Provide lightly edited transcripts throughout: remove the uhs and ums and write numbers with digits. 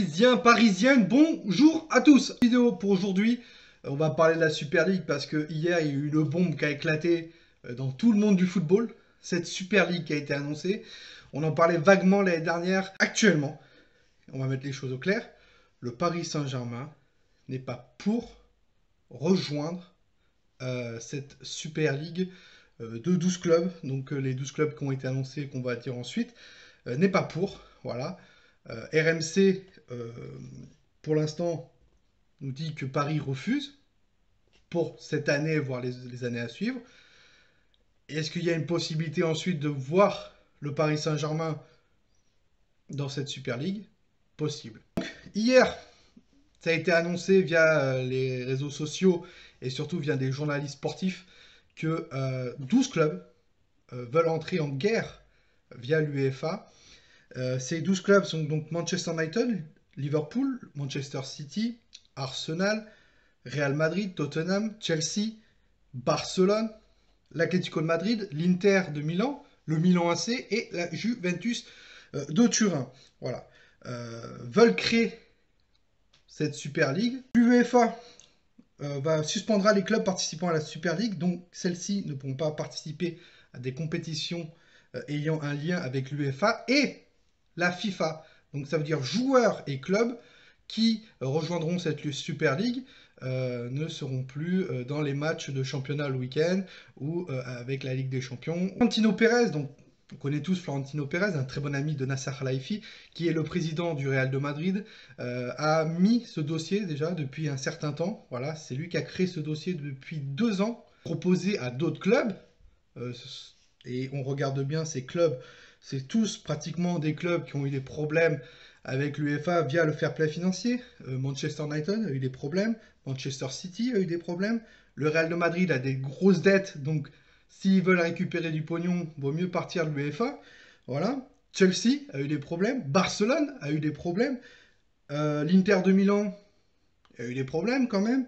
Parisiens, parisiennes, bonjour à tous. Vidéo pour aujourd'hui, on va parler de la Super League parce que hier il y a eu le bombe qui a éclaté dans tout le monde du football. Cette Super League qui a été annoncée, on en parlait vaguement l'année dernière. Actuellement, on va mettre les choses au clair, le Paris Saint-Germain n'est pas pour rejoindre cette Super League de 12 clubs. Donc les 12 clubs qui ont été annoncés, qu'on va dire ensuite, n'est pas pour, voilà. RMC, pour l'instant, nous dit que Paris refuse pour cette année, voire les années à suivre. Est-ce qu'il y a une possibilité ensuite de voir le Paris Saint-Germain dans cette Super League? Possible. Donc, hier, ça a été annoncé via les réseaux sociaux et surtout via des journalistes sportifs que 12 clubs veulent entrer en guerre via l'UEFA. Ces 12 clubs sont donc Manchester United, Liverpool, Manchester City, Arsenal, Real Madrid, Tottenham, Chelsea, Barcelone, l'Atlético de Madrid, l'Inter de Milan, le Milan AC et la Juventus de Turin. Voilà. Veulent créer cette Super League. L'UEFA suspendra les clubs participant à la Super League, donc celles-ci ne pourront pas participer à des compétitions ayant un lien avec l'UEFA et la FIFA. Donc ça veut dire joueurs et clubs qui rejoindront cette Super League ne seront plus dans les matchs de championnat le week-end ou avec la Ligue des Champions. Florentino Pérez, donc on connaît tous Florentino Pérez, un très bon ami de Nasser Khelaifi, qui est le président du Real de Madrid, a mis ce dossier déjà depuis un certain temps. Voilà, c'est lui qui a créé ce dossier depuis 2 ans, proposé à d'autres clubs. Et on regarde bien ces clubs, c'est tous pratiquement des clubs qui ont eu des problèmes avec l'UEFA via le fair play financier. Manchester United a eu des problèmes, Manchester City a eu des problèmes, le Real de Madrid a des grosses dettes, donc s'ils veulent récupérer du pognon, vaut mieux partir de l'UEFA. Voilà. Chelsea a eu des problèmes, Barcelone a eu des problèmes, l'Inter de Milan a eu des problèmes quand même.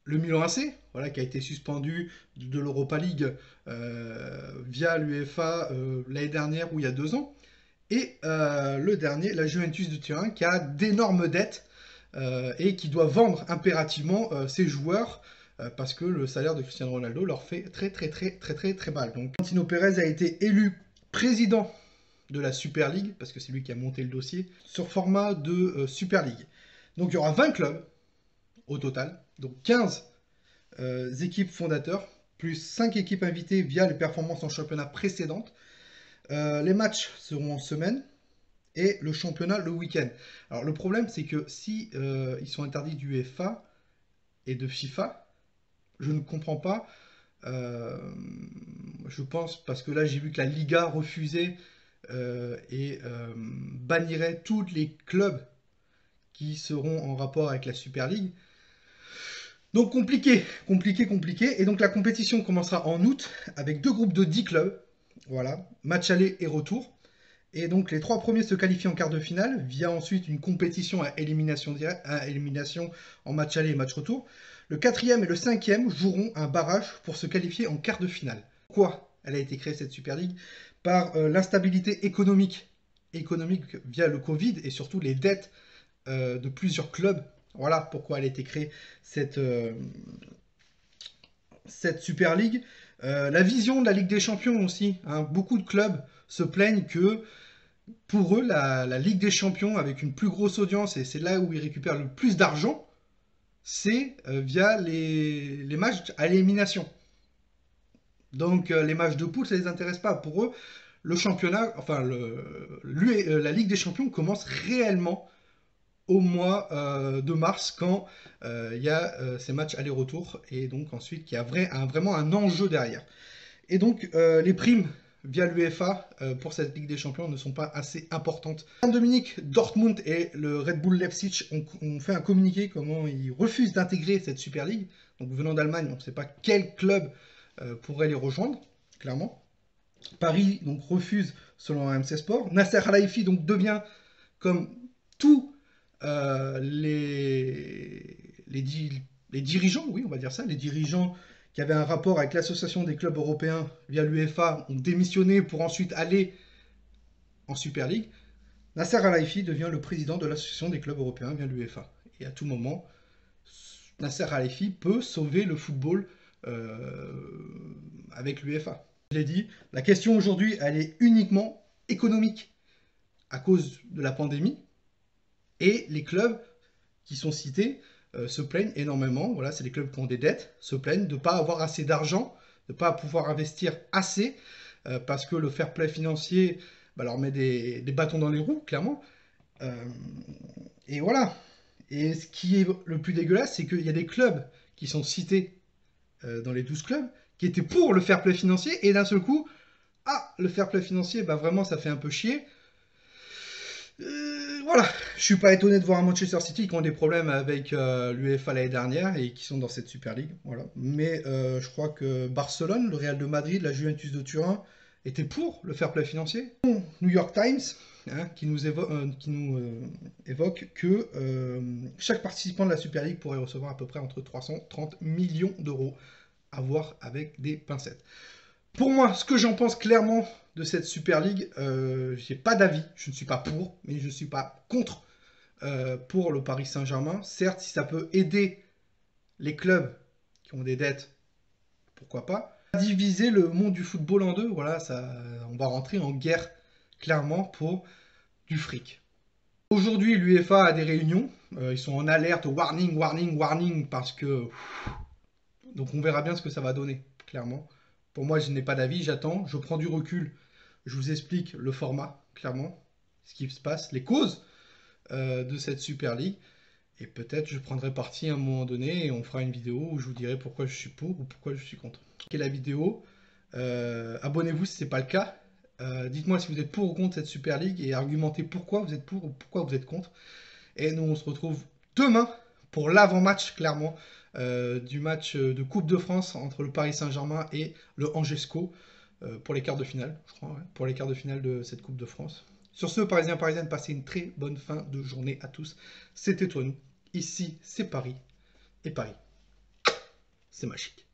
Le Milan AC, voilà, qui a été suspendu de l'Europa League via l'UEFA l'année dernière ou il y a 2 ans. Et le dernier, la Juventus de Turin, qui a d'énormes dettes et qui doit vendre impérativement ses joueurs parce que le salaire de Cristiano Ronaldo leur fait très mal. Donc, Florentino Pérez a été élu président de la Super League, parce que c'est lui qui a monté le dossier, sur format de Super League. Donc il y aura 20 clubs au total, donc 15 équipes fondateurs, plus 5 équipes invitées via les performances en championnat précédentes. Les matchs seront en semaine et le championnat le week-end. Alors le problème, c'est que si ils sont interdits d'UEFA et de FIFA, je ne comprends pas. Je pense, parce que là j'ai vu que la Liga refusait et bannirait tous les clubs qui seront en rapport avec la Super League. Donc compliqué. Et donc la compétition commencera en août avec 2 groupes de 10 clubs. Voilà, match aller et retour. Et donc les 3 premiers se qualifient en quart de finale, via ensuite une compétition à élimination en match aller et match retour. Le 4e et le 5e joueront un barrage pour se qualifier en quart de finale. Pourquoi elle a été créée cette Super League? Par l'instabilité économique via le Covid et surtout les dettes de plusieurs clubs. Voilà pourquoi elle a été créée, cette Super League. La vision de la Ligue des Champions aussi. Hein. Beaucoup de clubs se plaignent que pour eux, la Ligue des Champions, avec une plus grosse audience, et c'est là où ils récupèrent le plus d'argent, c'est via les matchs à l'élimination. Donc les matchs de poule, ça ne les intéresse pas. Pour eux, le championnat, enfin la Ligue des Champions commence réellement au mois de mars, quand il y a ces matchs aller-retour, et donc ensuite qu'il y a vraiment un enjeu derrière. Et donc les primes via l'UEFA pour cette Ligue des Champions ne sont pas assez importantes. Saint-Dominique, Dortmund et le Red Bull Leipzig ont fait un communiqué comment ils refusent d'intégrer cette Super League. Donc venant d'Allemagne, on ne sait pas quel club pourrait les rejoindre, clairement. Paris donc refuse selon RMC Sport. Nasser Khelaifi donc devient, comme tous les dirigeants, oui on va dire ça, les dirigeants qui avaient un rapport avec l'association des clubs européens via l'UEFA, ont démissionné pour ensuite aller en Super League. Nasser Al-Khelaifi devient le président de l'association des clubs européens via l'UEFA. Et à tout moment, Nasser Al-Khelaifi peut sauver le football avec l'UEFA. Je l'ai dit, la question aujourd'hui, elle est uniquement économique à cause de la pandémie. Et les clubs qui sont cités se plaignent énormément. Voilà, c'est les clubs qui ont des dettes, se plaignent de ne pas avoir assez d'argent, de ne pas pouvoir investir assez, parce que le fair play financier leur met des bâtons dans les roues, clairement. Et voilà. Et ce qui est le plus dégueulasse, c'est qu'il y a des clubs qui sont cités dans les 12 clubs qui étaient pour le fair play financier, et d'un seul coup, le fair play financier, vraiment, ça fait un peu chier. Voilà, je suis pas étonné de voir un Manchester City qui ont des problèmes avec l'UEFA l'année dernière et qui sont dans cette Super League. Voilà. Mais je crois que Barcelone, le Real de Madrid, la Juventus de Turin étaient pour le fair play financier. New York Times qui nous évoque que chaque participant de la Super League pourrait recevoir à peu près entre 330 millions d'euros, à voir avec des pincettes. Pour moi, ce que j'en pense clairement de cette Super League, j'ai pas d'avis. Je ne suis pas pour, mais je ne suis pas contre pour le Paris Saint-Germain. Certes, si ça peut aider les clubs qui ont des dettes, pourquoi pas. Diviser le monde du football en deux, voilà, on va rentrer en guerre clairement pour du fric. Aujourd'hui, l'UEFA a des réunions. Ils sont en alerte, warning, warning, warning, parce que... Donc on verra bien ce que ça va donner, clairement. Pour moi, je n'ai pas d'avis, j'attends, je prends du recul. Je vous explique le format, clairement, ce qui se passe, les causes de cette Super League. Et peut-être je prendrai parti à un moment donné et on fera une vidéo où je vous dirai pourquoi je suis pour ou pourquoi je suis contre. Quelle est la vidéo? Abonnez-vous si ce n'est pas le cas. Dites-moi si vous êtes pour ou contre cette Super League et argumentez pourquoi vous êtes pour ou pourquoi vous êtes contre. Et nous, on se retrouve demain pour l'avant-match, clairement, du match de Coupe de France entre le Paris Saint-Germain et le Angesco pour les quarts de finale, je crois, ouais, pour les quarts de finale de cette Coupe de France. Sur ce, Parisiens, Parisiennes, passez une très bonne fin de journée à tous. C'était toi, nous. Ici, c'est Paris. Et Paris, c'est magique.